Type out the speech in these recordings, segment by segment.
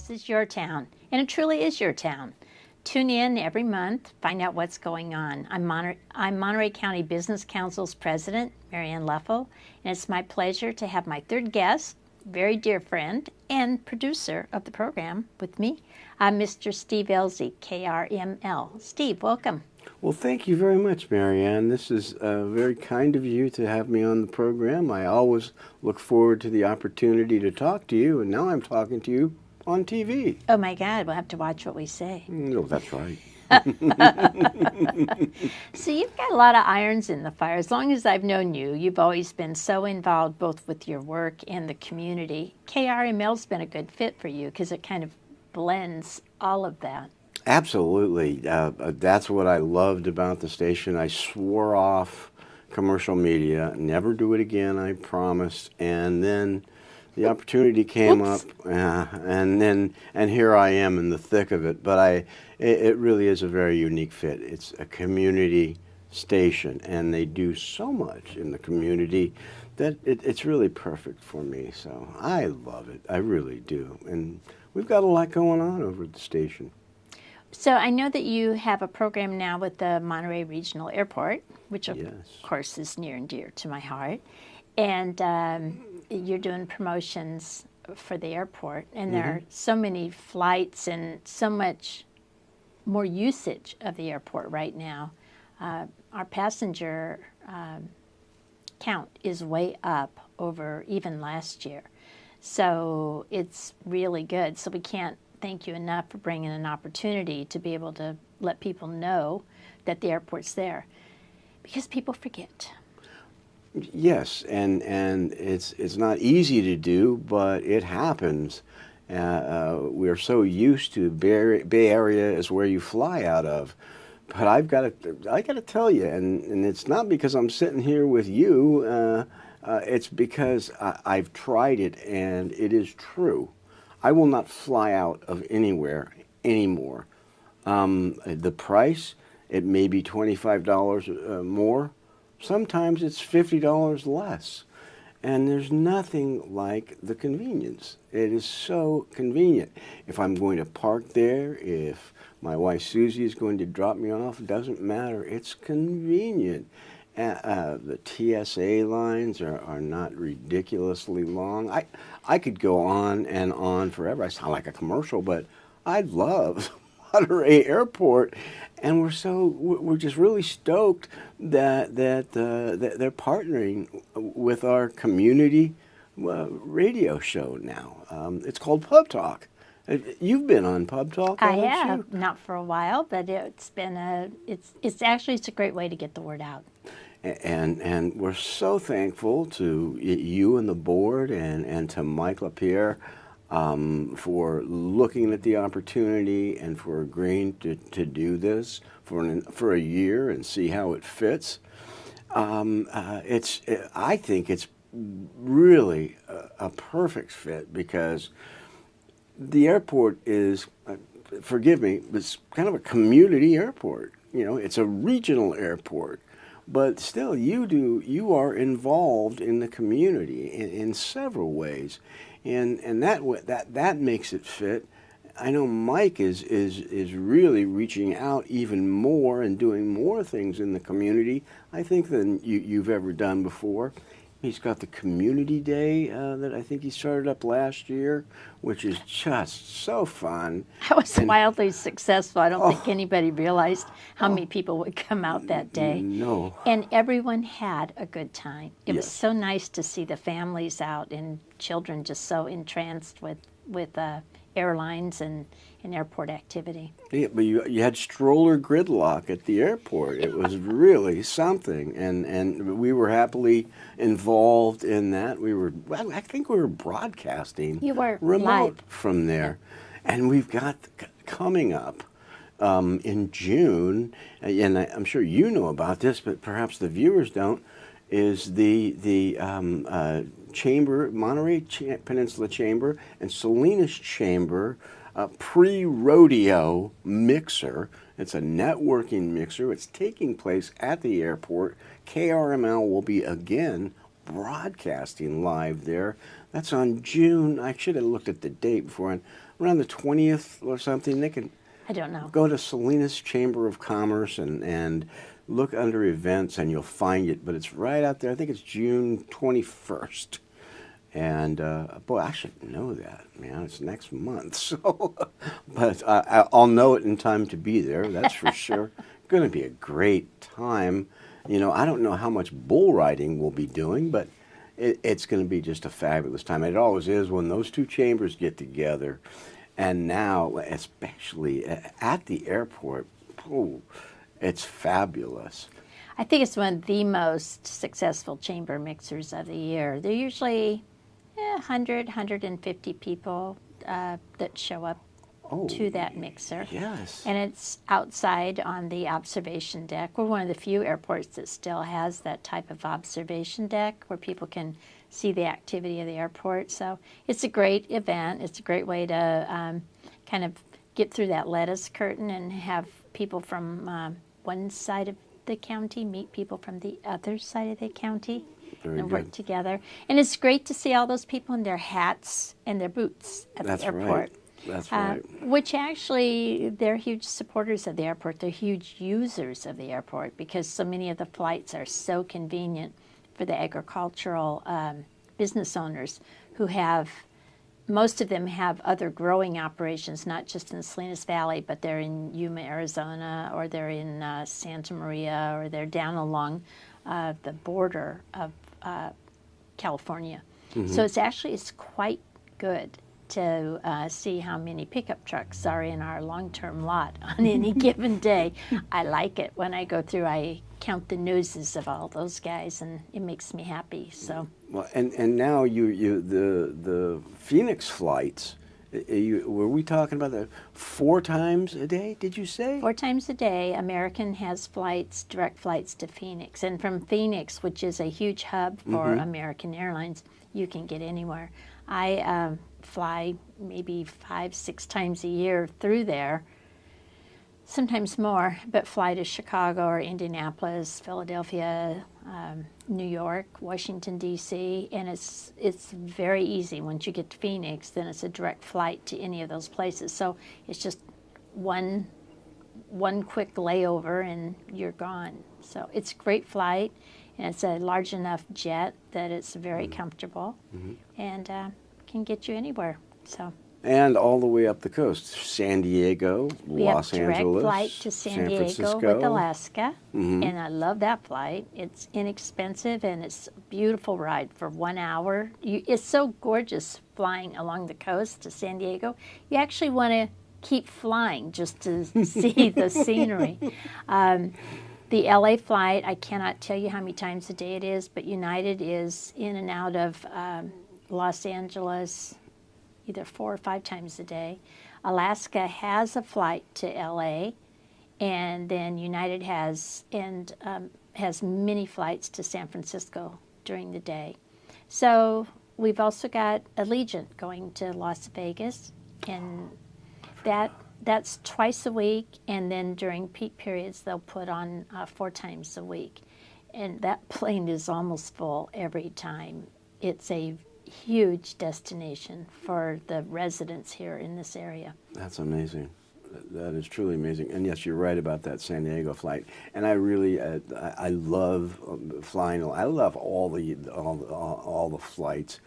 This is your town, and it truly is your town. Tune in every month, find out what's going on. I'm Monterey County Business Council's president, Marianne Leffel, and it's my pleasure to have my third guest, very dear friend and producer of the program with me, Mr. Steve Elsey, KRML. Steve, welcome. Well, thank you very much, Marianne. This is very kind of you to have me on the program. I always look forward to the opportunity to talk to you, and now I'm talking to you on TV. Oh my God, we'll have to watch what we say. No, that's right. So you've got a lot of irons in the fire. As long as I've known you, you've always been so involved both with your work and the community. KRML's been a good fit for you because it kind of blends all of that. Absolutely. That's what I loved about the station. I swore off commercial media, never do it again, I promised. And then the opportunity came up, and here I am in the thick of it. But it really is a very unique fit. It's a community station, and they do so much in the community that it's really perfect for me. So I love it. I really do. And we've got a lot going on over at the station. So I know that you have a program now with the Monterey Regional Airport, which of course is near and dear to my heart. And you're doing promotions for the airport, and there are so many flights and so much more usage of the airport right now. Our passenger count is way up over even last year. So it's really good. So we can't thank you enough for bringing an opportunity to be able to let people know that the airport's there, because people forget. Yes, and it's not easy to do, but it happens. We're so used to Bay Area is where you fly out of, but I got to tell you, and it's not because I'm sitting here with you. It's because I've tried it, and it is true. I will not fly out of anywhere anymore. The price, it may be $25 more. Sometimes it's $50 less. And there's nothing like the convenience. It is so convenient. If I'm going to park there, if my wife Susie is going to drop me off, it doesn't matter. It's convenient. The TSA lines are not ridiculously long. I could go on and on forever. I sound like a commercial, but I love Monterey Airport, and we're just really stoked that they're partnering with our community radio show now. It's called Pub Talk. You've been on Pub Talk, haven't you? I have, not for a while, but it's a great way to get the word out. And we're so thankful to you and the board and to Mike LaPierre for looking at the opportunity and for agreeing to do this for a year and see how it fits. I think it's really a perfect fit because the airport is, forgive me, it's kind of a community airport. You know, it's a regional airport. But still, you are involved in the community in several ways, and that makes it fit. I know Mike is really reaching out even more and doing more things in the community, I think, than you've ever done before. He's got the Community Day that I think he started up last year, which is just so fun. That was wildly successful. I don't think anybody realized how many people would come out that day. No. And everyone had a good time. It was so nice to see the families out and children just so entranced with airlines and airport activity. Yeah, but you had stroller gridlock at the airport. It was really something, and we were happily involved in that. I think we were broadcasting remote live from there, and we've got coming up in June, and I'm sure you know about this, but perhaps the viewers don't, is the Chamber, Monterey Peninsula Chamber and Salinas Chamber pre-rodeo mixer. It's a networking mixer. It's taking place at the airport. KRML will be again broadcasting live there. That's on June. I should have looked at the date before. Around the 20th or something. They can I don't know. go to Salinas Chamber of Commerce and look under events, and you'll find it. But it's right out there. I think it's June 21st. And boy, I should know that, man. It's next month, so. But I'll know it in time to be there. That's for sure. Going to be a great time. You know, I don't know how much bull riding we'll be doing, but it's going to be just a fabulous time. It always is when those two chambers get together. And now, especially at the airport, oh, it's fabulous. I think it's one of the most successful chamber mixers of the year. They're usually 100, 150 people that show up to that mixer. Yes. And it's outside on the observation deck. We're one of the few airports that still has that type of observation deck where people can see the activity of the airport. So it's a great event. It's a great way to kind of get through that lettuce curtain and have people from one side of the county meet people from the other side of the county. Very and good. work together. And it's great to see all those people in their hats and their boots at the airport. Right. That's right. Which actually, they're huge supporters of the airport. They're huge users of the airport because so many of the flights are so convenient for the agricultural business owners who have, most of them have other growing operations, not just in the Salinas Valley, but they're in Yuma, Arizona, or they're in Santa Maria, or they're down along the border of California. So it's quite good to see how many pickup trucks are in our long-term lot on any given day. I like it. When I go through, I count the noses of all those guys, and it makes me happy. So. Well, and now the Phoenix flights. Were we talking about that 4 times a day? Did you say 4 times a day? American has flights, direct flights to Phoenix, and from Phoenix, which is a huge hub for American Airlines, you can get anywhere. I fly maybe 5-6 times a year through there, sometimes more, but fly to Chicago or Indianapolis, Philadelphia, New York, Washington, D.C., and it's very easy. Once you get to Phoenix, then it's a direct flight to any of those places. So it's just one quick layover and you're gone. So it's a great flight, and it's a large enough jet that it's very comfortable and can get you anywhere. So. And all the way up the coast, San Diego, Los Angeles, we have a direct flight to San Diego with Alaska, and I love that flight. It's inexpensive, and it's a beautiful ride for 1 hour. It's so gorgeous flying along the coast to San Diego. You actually want to keep flying just to see the scenery. The LA flight, I cannot tell you how many times a day it is, but United is in and out of Los Angeles either 4 or 5 times a day. Alaska has a flight to LA, and then United has many flights to San Francisco during the day. So we've also got Allegiant going to Las Vegas, and that's twice a week, and then during peak periods they'll put on 4 times a week. And that plane is almost full every time. It's a huge destination for the residents here in this area. That's amazing. That is truly amazing. And yes, you're right about that San Diego flight. And I really, I love flying. I love all the flights.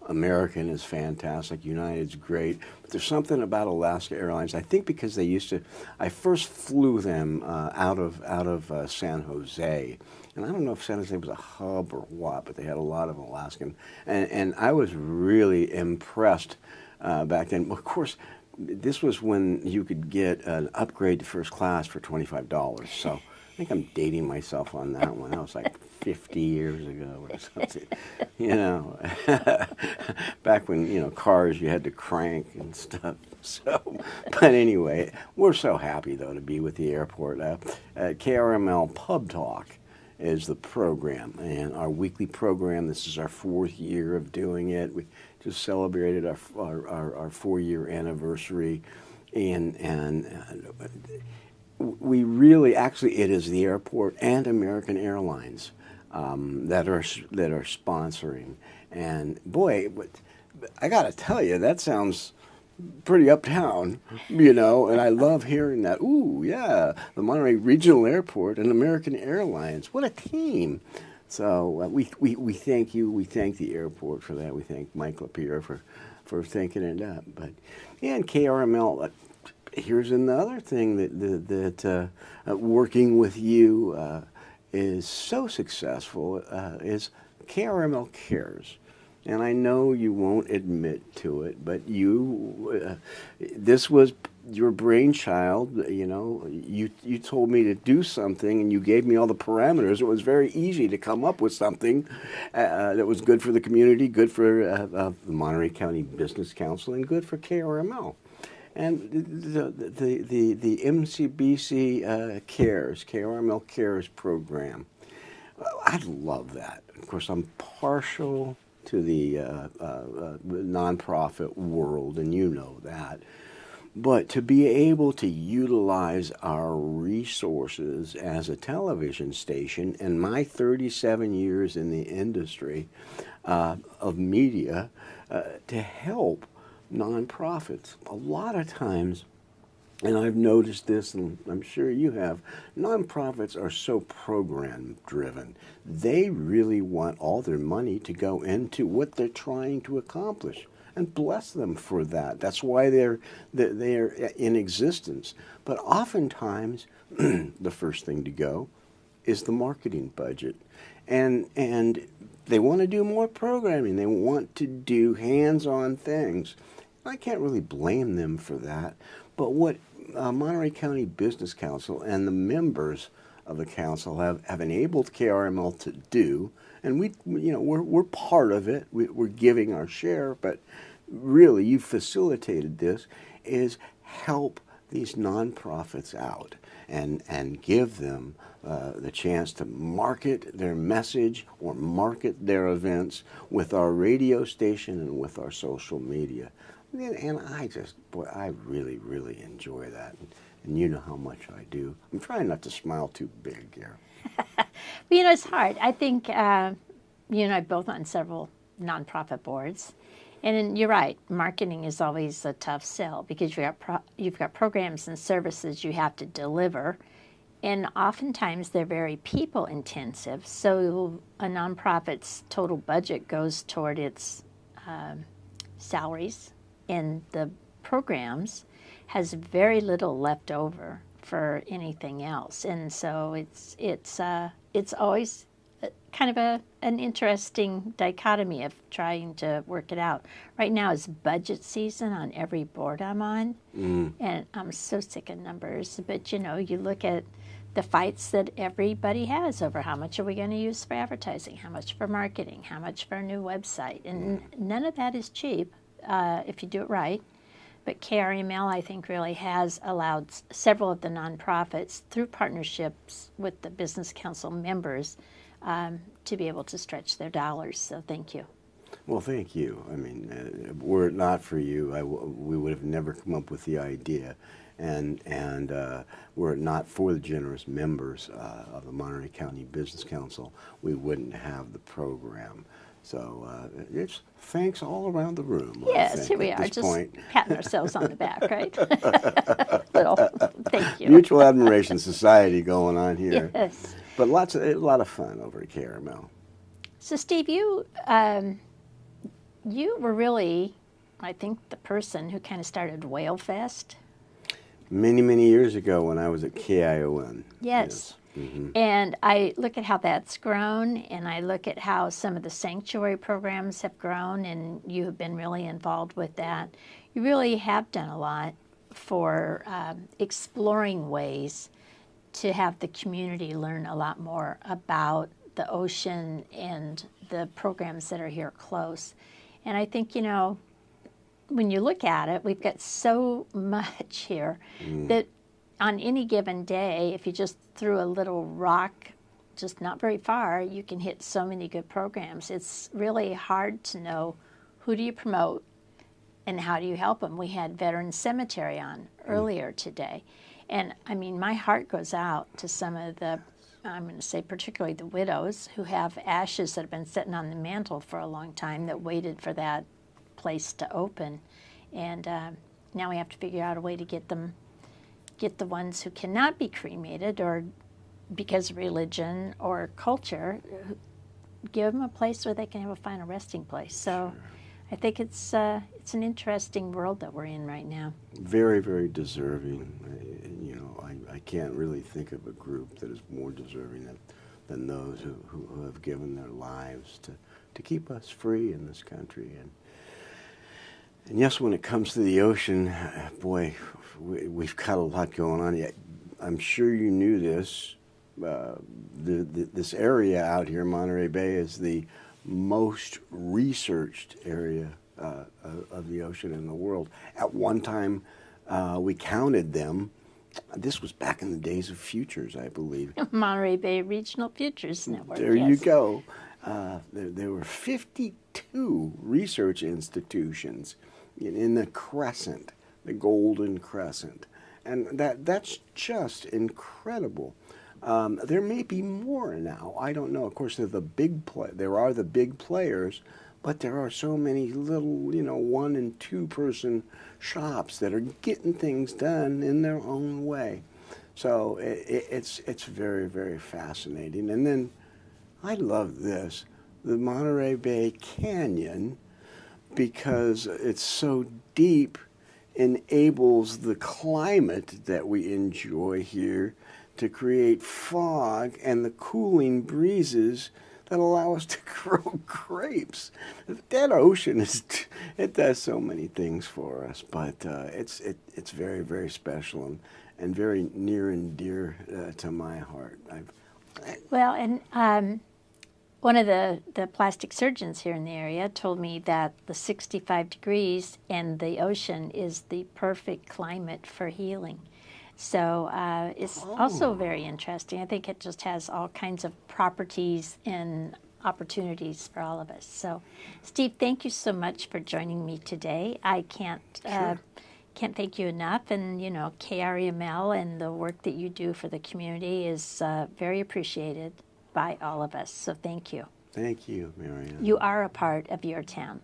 American is fantastic. United's great. But there's something about Alaska Airlines. I think because they used to. I first flew them out of San Jose. And I don't know if San Jose was a hub or what, but they had a lot of Alaskan. And I was really impressed back then. Of course, this was when you could get an upgrade to first class for $25. So I think I'm dating myself on that one. That was like 50 years ago or something. You know, back when, you know, cars you had to crank and stuff. So, but anyway, we're so happy, though, to be with the airport. KRML Pub Talk is the program, and our weekly program. This is our 4th year of doing it. We just celebrated our 4-year anniversary, and we really, actually, it is the airport and American Airlines that are sponsoring. And boy, I got to tell you, that sounds pretty uptown, and I love hearing that. Ooh, yeah, the Monterey Regional Airport and American Airlines. What a team. So we thank you. We thank the airport for that. We thank Mike Lapierre for thinking it up. But, yeah, and KRML, here's another thing that working with you is so successful is KRML Cares. And I know you won't admit to it, but this was your brainchild. You told me to do something, and you gave me all the parameters. It was very easy to come up with something that was good for the community, good for the Monterey County Business Council, and good for KRML. And the MCBC Cares, KRML Cares program, I love that. Of course, I'm partial to the nonprofit world, and you know that. But to be able to utilize our resources as a television station, and my 37 years in the industry of media, to help nonprofits, a lot of times, and I've noticed this, and I'm sure you have, nonprofits are so program driven. They really want all their money to go into what they're trying to accomplish, and bless them for that. That's why they're in existence. But oftentimes, the first thing to go is the marketing budget. And they want to do more programming. They want to do hands-on things. I can't really blame them for that. But what Monterey County Business Council and the members of the council have enabled KRML to do, and we're part of it. We're giving our share, but really, you facilitated this, is help these nonprofits out and give them the chance to market their message or market their events with our radio station and with our social media. And I really, really enjoy that. And you know how much I do. I'm trying not to smile too big here. Well, it's hard. I think you and I both on several nonprofit boards. And you're right, marketing is always a tough sell because you've got programs and services you have to deliver. And oftentimes they're very people intensive. So a nonprofit's total budget goes toward its salaries, and the programs has very little left over for anything else. And so it's always kind of an interesting dichotomy of trying to work it out. Right now is budget season on every board I'm on, and I'm so sick of numbers. But you look at the fights that everybody has over how much are we going to use for advertising, how much for marketing, how much for a new website, and none of that is cheap if you do it right. But KRML, I think, really has allowed several of the nonprofits, through partnerships with the Business Council members, to be able to stretch their dollars. So thank you. Well, thank you. I mean, were it not for you, we would have never come up with the idea. And were it not for the generous members of the Monterey County Business Council, we wouldn't have the program. So it's thanks all around the room. Yes, here we are, just patting ourselves on the back, right? Thank you. Mutual Admiration Society going on here. Yes. But a lot of fun over at KRML. So, Steve, you were really, I think, the person who kind of started Whale Fest. Many, many years ago when I was at KION. Yes. Mm-hmm. And I look at how that's grown, and I look at how some of the sanctuary programs have grown, and you have been really involved with that. You really have done a lot for exploring ways to have the community learn a lot more about the ocean and the programs that are here close. And I think, when you look at it, we've got so much here that on any given day, if you just threw a little rock just not very far, you can hit so many good programs. It's really hard to know who do you promote and how do you help them. We had Veterans Cemetery on earlier today. And I mean, my heart goes out to some of the, I'm going to say particularly the widows who have ashes that have been sitting on the mantle for a long time that waited for that place to open. And now we have to figure out a way to get the ones who cannot be cremated or because of religion or culture, give them a place where they can have a final resting place. So sure. I think it's an interesting world that we're in right now. Very, very deserving. I can't really think of a group that is more deserving than those who have given their lives to keep us free in this country. And yes, when it comes to the ocean, boy, we've got a lot going on. I'm sure you knew this. This area out here, Monterey Bay, is the most researched area of the ocean in the world. At one time, we counted them. This was back in the days of Futures, I believe. Monterey Bay Regional Futures Network. There you go. There were 52 research institutions in the crescent, the Golden Crescent. And that's just incredible. There may be more now. I don't know. Of course, there are the big players, but there are so many little, 1 and 2 person shops that are getting things done in their own way. So it's very, very fascinating. And then I love this, the Monterey Bay Canyon, because it's so deep, enables the climate that we enjoy here to create fog and the cooling breezes that allow us to grow grapes. That ocean it does so many things for us, but it's very, very special and very near and dear to my heart. Well, and one of the plastic surgeons here in the area told me that the 65 degrees and the ocean is the perfect climate for healing. So it's also very interesting. I think it just has all kinds of properties and opportunities for all of us. So, Steve, thank you so much for joining me today. I can't thank you enough. And, KREML and the work that you do for the community is very appreciated by all of us. So thank you. Thank you, Marianne. You are a part of your town.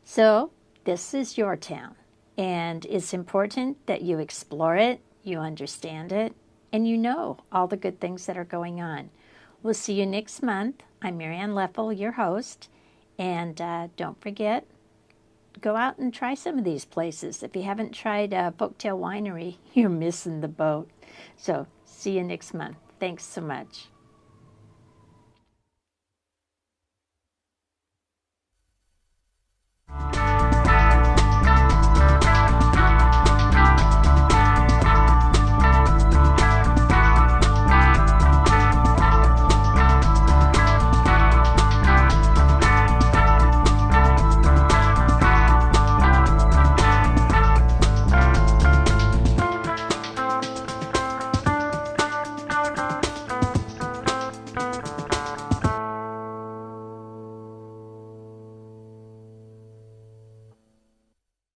So this is your town. And it's important that you explore it, you understand it, and you know all the good things that are going on. We'll see you next month. I'm Marianne Leffel, your host. And don't forget, go out and try some of these places. If you haven't tried Folktail Winery, you're missing the boat. So see you next month. Thanks so much.